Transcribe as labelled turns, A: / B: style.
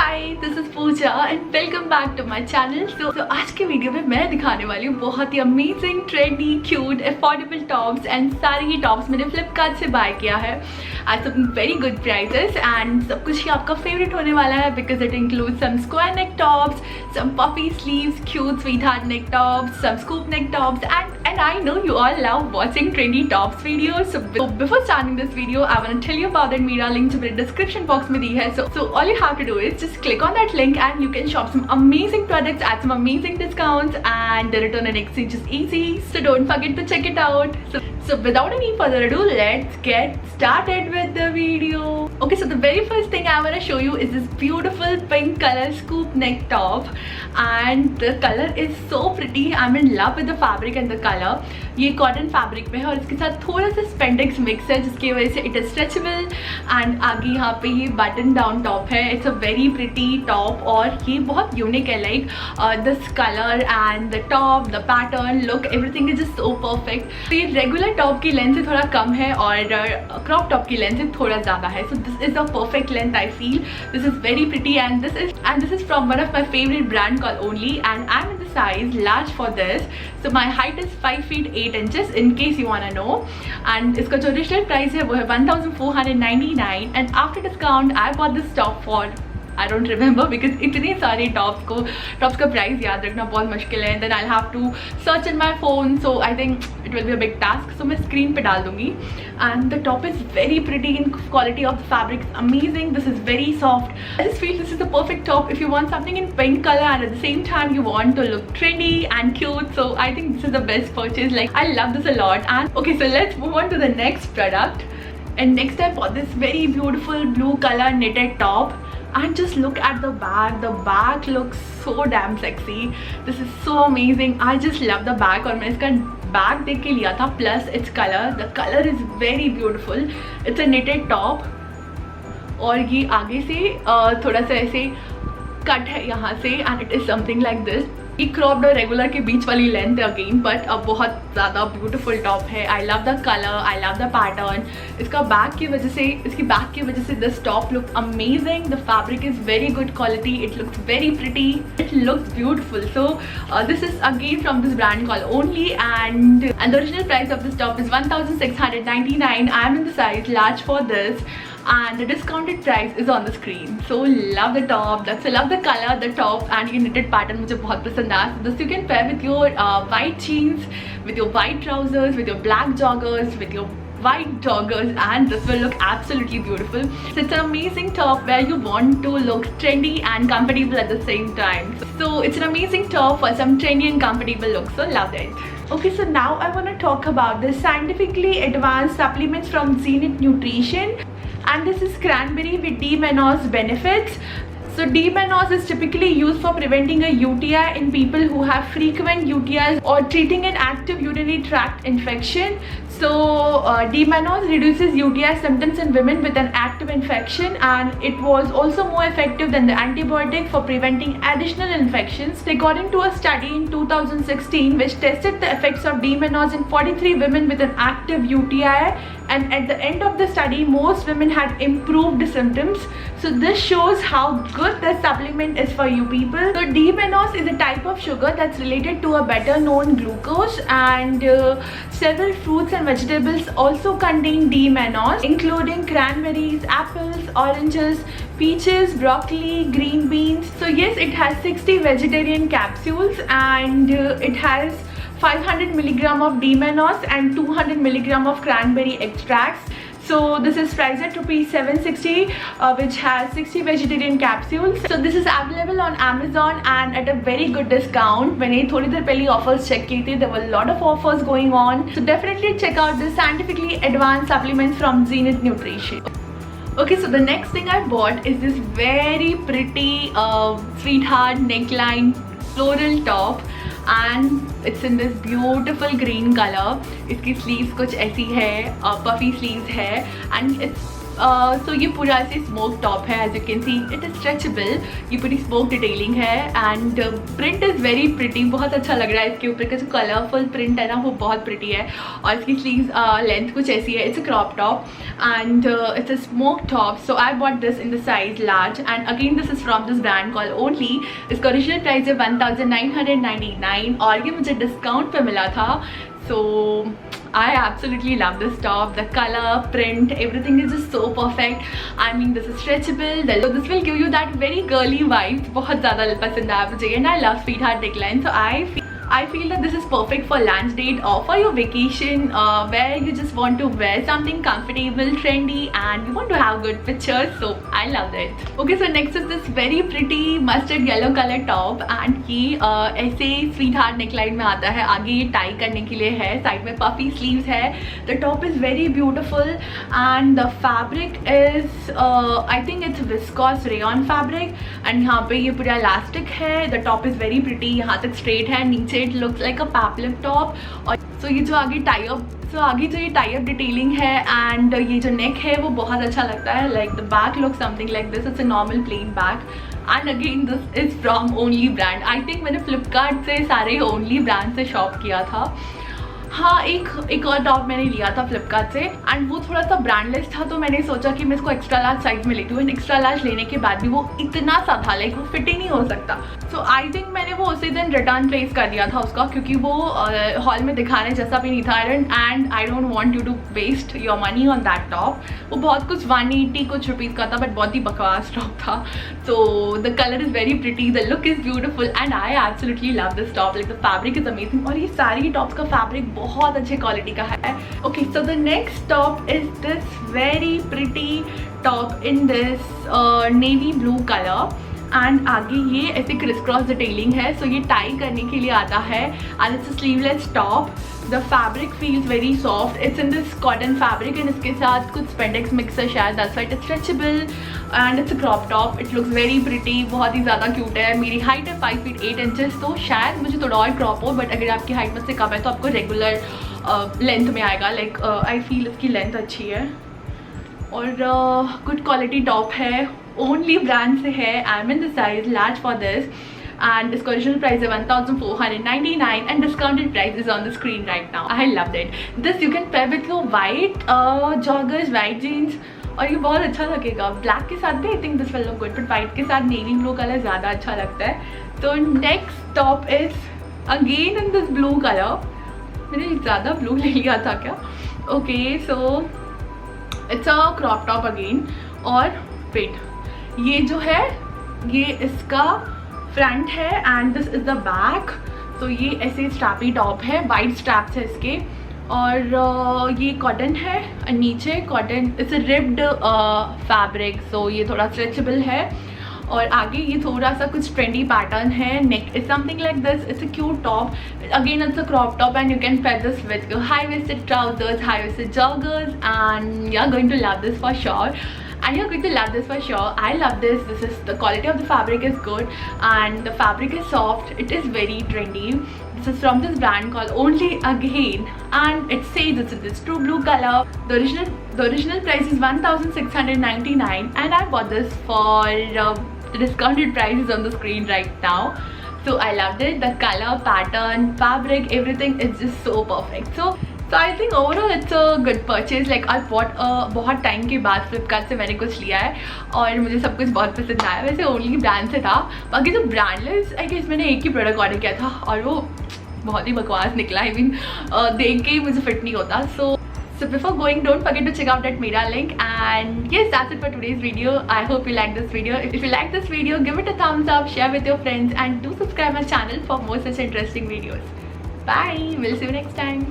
A: Hi, this is Pooja and welcome back to my channel. तो आज के वीडियो में मैं दिखाने वाली हूँ बहुत ही amazing, trendy, cute, affordable tops and सारे ही टॉप्स मैंने फ्लिपकार्ट से बाय किया है at some very good prices and सब कुछ ही आपका फेवरेट होने वाला है because it include some square neck tops, some puffy sleeves, cute sweet heart neck tops, some scoop neck tops and I know you all love watching trendy tops videos. So before starting this video, I want to tell you about that Meera link जो मेरे description box में दी है. So all you have to do is just click on that link and you can shop some amazing products at some amazing discounts and the return and exchange is easy. So don't forget to check it out. So without any further ado, let's get started with the video. Okay, so the very first thing I want to show you is this beautiful pink color scoop neck top and the color is so pretty. I'm in love with the fabric and the color. ये cotton fabric में है और इसके साथ थोड़ा सा spandex mix है जिसकी वजह से इट इज स्ट्रेचेबल एंड आगे यहाँ पे ये बटन डाउन टॉप है. It's a very pretty top और ये बहुत यूनिक है. Like this colour and the top, the pattern, look, everything is just so perfect. तो ये रेगुलर टॉप की लेंथ से थोड़ा कम है और क्रॉप टॉप की लेंथ से थोड़ा ज़्यादा है. So this is a perfect length. I feel this is very pretty and this is from one of my favourite brand call only and I am in the size large for this. So my height is 5 feet 8 inches in case you wanna know. And इसका जो original price है वो है 1499 and after discount I bought this top for I don't remember because इतने सारे tops का price याद रखना बहुत मुश्किल है. Then I'll have to search in my phone, so I think it will be a big task. So मैं screen पे डाल दूँगी. And the top is very pretty in quality of the fabric is amazing. This is very soft. I just feel this is the perfect top if you want something in pink color and at the same time you want to look trendy and cute. So I think this is the best purchase. Like I love this a lot. And okay, so let's move on to the next product. And next I bought this very beautiful blue color knitted top. And just look at the back looks so damn sexy. This is so amazing. I just love the back और मैंने इसका back देख के लिया था. Plus its colour, the colour is very beautiful. It's a knitted top और ये आगे से थोड़ा सा ऐसे कट है यहाँ से and it is something like this. ये क्रॉप्ड और रेगुलर के बीच वाली लेंथ है अगेन बट अब बहुत ज़्यादा ब्यूटीफुल टॉप है. I love the colour, I love the pattern. इसकी बैक की वजह से this top look amazing. The fabric is very good quality. It looks very pretty. It looks beautiful. So this is again from this brand call only and the original price of this top is 1699. I am in the size large for this and the discounted price is on the screen. So love the top, love the color, the top and ये knitted pattern मुझे बहुत पसंद आया. So this you can pair with your white jeans, with your white trousers, with your black joggers, with your white joggers and this will look absolutely beautiful. So it's an amazing top where you want to look trendy and comfortable at the same time. So it's an amazing top for some trendy and comfortable look. So love it. Okay, so now I want to talk about the scientifically advanced supplements from Zenith Nutrition. And this is cranberry with D-mannose benefits. So D-mannose is typically used for preventing a UTI in people who have frequent UTIs or treating an active urinary tract infection. So D-mannose reduces UTI symptoms in women with an active infection and it was also more effective than the antibiotic for preventing additional infections. According to a study in 2016 which tested the effects of D-mannose in 43 women with an active UTI and at the end of the study most women had improved symptoms. So this shows how good this supplement is for you people. So D-mannose is a type of sugar that's related to a better known glucose and several fruits and vegetables also contain D-mannose including cranberries, apples, oranges, peaches, broccoli, green beans. So yes, it has 60 vegetarian capsules and it has 500 milligram of D-mannose and 200 milligram of cranberry extracts. So this is priced at ₹760 which has 60 vegetarian capsules. So this is available on Amazon and at a very good discount. मैंने थोड़ी देर पहले offers check की थी. There were a lot of offers going on. So definitely check out the scientifically advanced supplements from Zenith Nutrition. Okay, so the next thing I bought is this very pretty sweetheart neckline floral top and it's in this beautiful green color. इसकी sleeves कुछ ऐसी है, puffy sleeves है and it's सो ये पूरा ऐसे smoke top है, as you can see it is stretchable. ये पूरी स्मोक डिटेलिंग है and print is very pretty, बहुत अच्छा लग रहा है। इसके ऊपर का जो कलरफुल प्रिंट है ना वो बहुत प्रिटी है। और इसकी स्लीव्स लेंथ कुछ ऐसी है, it's a crop top and it's a smoke top. So I bought this in the size large and again this is from this brand call only. इसका ओरिजिनल प्राइस है 1999 और ये मुझे डिस्काउंट पे मिला था। So I absolutely love this top. The color, print, everything is just so perfect. I mean this is stretchable. This will give you that very girly vibe. बहुत ज़्यादा पसंद आया मुझे and I love sweetheart neckline. So I feel that this is perfect for lunch date or for your vacation where you just want to wear something comfortable, trendy and you want to have good pictures. So I love it. Okay, so next is this very pretty mustard yellow color top and ये ऐसे sweetheart neckline में आता है। आगे ये tie करने के लिए है, साइड में puffy sleeves है। The top is very beautiful and the fabric is I think it's viscose rayon fabric and यहाँ पे ये पूरा elastic है। The top is very pretty, यहाँ तक straight है, नीचे it looks like a peplum top। और so ये जो आगे टाई अप डिटेलिंग है एंड ये जो नेक है वो बहुत अच्छा लगता है। Like the back look something like this, it's a normal plane back and again this is from only brand. I think मैंने फ्लिपकार्ट से सारे ओनली ब्रांड से शॉप किया था। हाँ, एक और टॉप मैंने लिया था फ्लिपकार्ट से एंड वो थोड़ा सा ब्रांडलेस था, तो मैंने सोचा कि मैं इसको एक्स्ट्रा लार्ज साइज में लेती हूँ एंड एक्स्ट्रा लार्ज लेने के बाद भी वो इतना सा था, लाइक वो फिट ही नहीं हो सकता। सो आई थिंक मैंने वो उसी दिन रिटर्न प्लेस कर दिया था उसका, क्योंकि वो हॉल में दिखाने जैसा भी नहीं था and I don't want you to waste your money on that top. वो बहुत कुछ 180 कुछ रुपीज़ का था बट बहुत ही बकवास टॉप था। So the colour is very pretty, the look is beautiful and I absolutely love this top. Like the fabric is amazing और ये सारी टॉप्स का फैब्रिक बहुत अच्छे क्वालिटी का है। Okay, so the next top is this very pretty top in this navy blue colour and आगे ये ऐसे क्रिस क्रॉस डिटेलिंग है। सो ये टाई करने के लिए आता है and it's a sleeveless top. The fabric feels very soft, it's in this cotton fabric and इसके साथ कुछ स्पेंडेक्स मिक्स है शायद, that's why it's stretchable and it's a crop top. It looks very pretty, बहुत ही ज़्यादा cute है। मेरी height है 5 फीट 8 इंचेस, तो शायद मुझे थोड़ा और क्रॉप हो, बट अगर आपकी हाइट मुझसे कम है तो आपको रेगुलर लेंथ में आएगा। लाइक आई फील इसकी लेंथ अच्छी है और गुड क्वालिटी टॉप है, ओनली ब्रांड से है। I am in the size large for this and इसका ओरिजिनल प्राइस है 1499 and discounted price is on the screen right now. I love it. This you can pair with your white joggers, white jeans और ये बहुत अच्छा लगेगा। Black के साथ भी I think this will look good, but white के साथ नेवी ब्लू कलर ज़्यादा अच्छा लगता है। तो next top is again in this blue colour. मैंने ज़्यादा ब्लू ले लिया था क्या? Okay, so it's a crop top again और वेट, ये जो है ये इसका फ्रंट है and this is the back. तो ये ऐसे स्ट्रैपी टॉप है, वाइट स्ट्रैप्स है इसके और ये कॉटन है और नीचे cotton, it's a ribbed fabric. So ये थोड़ा स्ट्रेचेबल है और आगे ये थोड़ा सा कुछ ट्रेंडी पैटर्न है। Neck is something like this, it's a cute top again, it's a crop top and you can pair this with high waisted trousers, high waisted joggers and you are going to love this for sure and you're going to love this for sure. I love this. This is the quality of the fabric is good and the fabric is soft. It is very trendy. This is from this brand called Only Again and it says it's in this true blue color. The original price is 1699 and I bought this for the discounted price is on the screen right now. So I loved it. The color, pattern, fabric, everything is just so perfect. So I think overall it's a good purchase. Like I bought बहुत time के बाद फ्लिपकार्ट से मैंने कुछ लिया है और मुझे सब कुछ बहुत पसंद आया। वैसे ओनली ब्रांड से था, बाकी जो ब्रांडलेस आई गेस मैंने एक ही प्रोडक्ट ऑर्डर किया था और वो बहुत ही बकवास निकला। आई मीन देख के ही मुझे फिट नहीं होता। सो before going, don't forget to check out that Mera link. And yes, that's it for today's video. I hope you like this video. If you like this video, give it a thumbs up, share with your friends and do subscribe my channel for more such interesting videos. Bye. We'll see you next time.